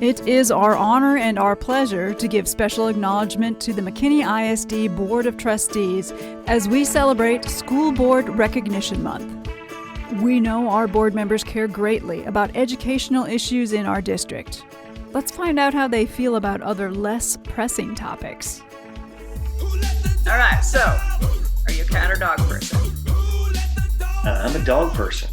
It is our honor and our pleasure to give special acknowledgement to the McKinney ISD Board of Trustees as we celebrate School Board Recognition Month. We know our board members care greatly about educational issues in our district. Let's find out how they feel about other less pressing topics. All right, so are you a cat or dog person? I'm a dog person.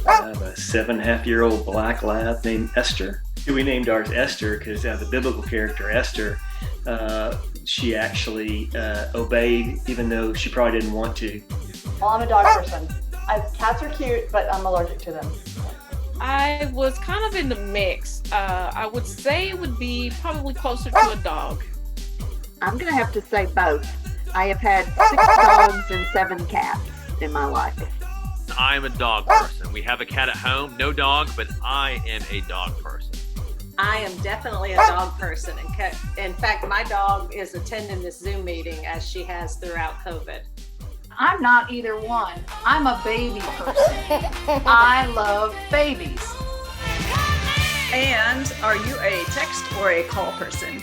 I have a 7.5-year-old black lab named Esther. We named ours Esther because the biblical character Esther, she actually obeyed even though she probably didn't want to. Well, I'm a dog person. Cats are cute, but I'm allergic to them. I was kind of in the mix. I would say it would be probably closer to a dog. I'm going to have to say both. I have had 6 dogs and 7 cats in my life. I'm a dog person. We have a cat at home, no dog, but I am a dog person. I am definitely a dog person. In fact, my dog is attending this Zoom meeting as she has throughout COVID. I'm not either one. I'm a baby person. I love babies. And are you a text or a call person?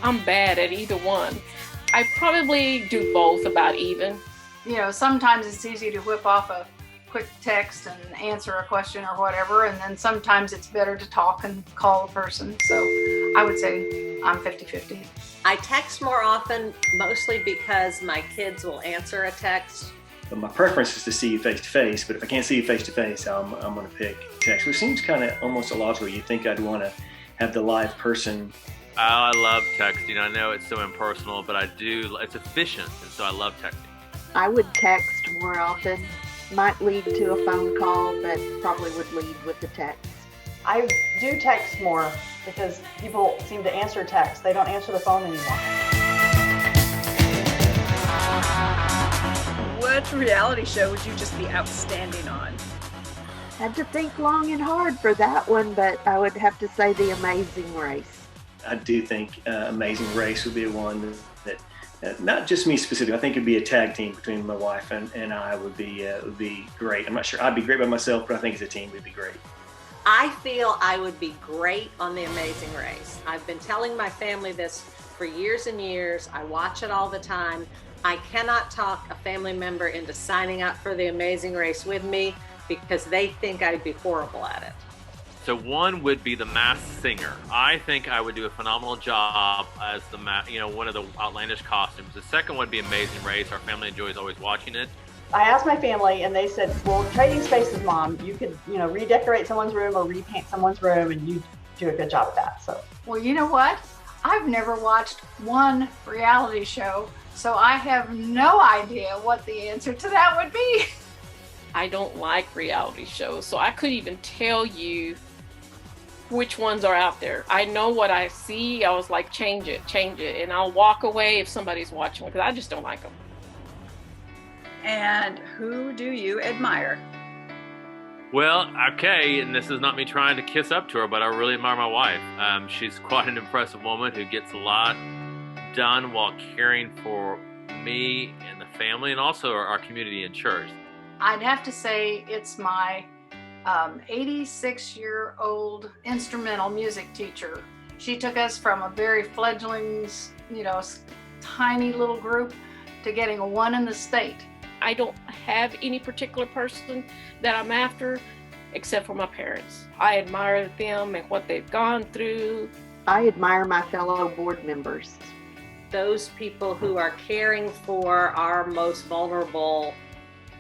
I'm bad at either one. I probably do both about even. You know, sometimes it's easy to whip off a quick text and answer a question or whatever, and then sometimes it's better to talk and call a person. So I would say I'm 50-50. I text more often, mostly because my kids will answer a text. But my preference is to see you face to face, but if I can't see you face to face, I'm going to pick text, which seems kind of almost illogical. You'd think I'd want to have the live person. I love texting. I know it's so impersonal, but I do. It's efficient, and so I love texting. I would text more often. Might lead to a phone call, but probably would lead with the text. I do text more because people seem to answer text. They don't answer the phone anymore. What reality show would you just be outstanding on? Had to think long and hard for that one, but I would have to say The Amazing Race. I do think Amazing Race would be one that not just me specifically. I think it'd be a tag team between my wife and I would be great. I'm not sure I'd be great by myself, but I think as a team we'd be great. I feel I would be great on The Amazing Race. I've been telling my family this for years and years. I watch it all the time. I cannot talk a family member into signing up for The Amazing Race with me because they think I'd be horrible at it. So one would be The Masked Singer. I think I would do a phenomenal job as one of the outlandish costumes. The second one would be Amazing Race. Our family enjoys always watching it. I asked my family and they said, well, Trading Spaces, Mom, you could, redecorate someone's room or repaint someone's room and you do a good job at that. So, well, you know what? I've never watched one reality show, so I have no idea what the answer to that would be. I don't like reality shows, so I couldn't even tell you which ones are out there. I know what I see. I was like, change it. And I'll walk away if somebody's watching because I just don't like them. And who do you admire? Well, okay, and this is not me trying to kiss up to her, but I really admire my wife. She's quite an impressive woman who gets a lot done while caring for me and the family and also our community and church. I'd have to say it's my 86-year-old instrumental music teacher. She took us from a very fledglings, tiny little group to getting a 1 in the state. I don't have any particular person that I'm after except for my parents. I admire them and what they've gone through. I admire my fellow board members. Those people who are caring for our most vulnerable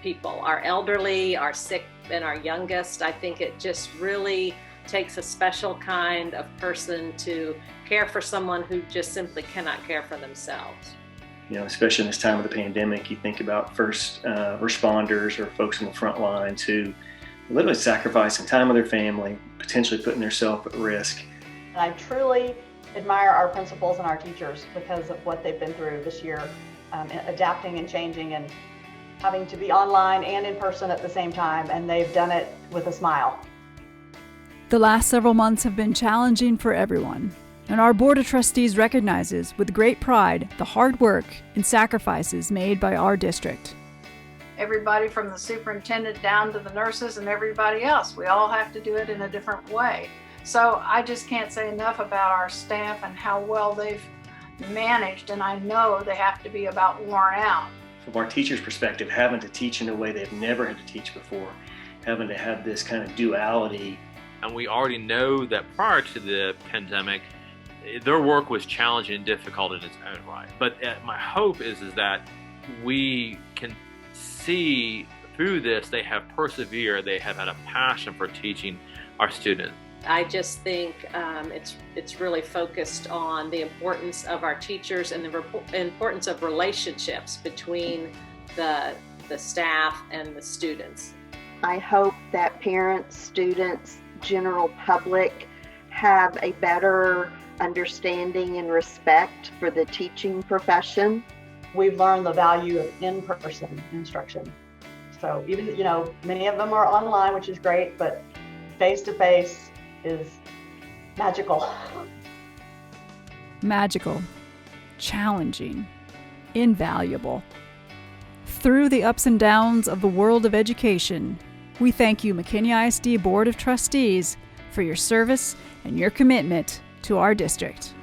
people, our elderly, our sick, and our youngest. I think it just really takes a special kind of person to care for someone who just simply cannot care for themselves. Especially in this time of the pandemic, you think about first responders or folks on the front lines who literally sacrificing time with their family, potentially putting themselves at risk. And I truly admire our principals and our teachers because of what they've been through this year, adapting and changing and having to be online and in person at the same time, and they've done it with a smile. The last several months have been challenging for everyone, and our Board of Trustees recognizes with great pride the hard work and sacrifices made by our district. Everybody from the superintendent down to the nurses and everybody else, we all have to do it in a different way. So I just can't say enough about our staff and how well they've managed, and I know they have to be about worn out. From our teachers' perspective, having to teach in a way they've never had to teach before, having to have this kind of duality. And we already know that prior to the pandemic, their work was challenging and difficult in its own right. But my hope is that we can see through this, they have persevered, they have had a passion for teaching our students. I just think it's really focused on the importance of our teachers and the importance of relationships between the staff and the students. I hope that parents, students, general public have a better understanding and respect for the teaching profession. We've learned the value of in-person instruction. So even, many of them are online, which is great, but face-to-face is magical. Magical, challenging, invaluable. Through the ups and downs of the world of education, we thank you, McKinney ISD Board of Trustees, for your service and your commitment to our district.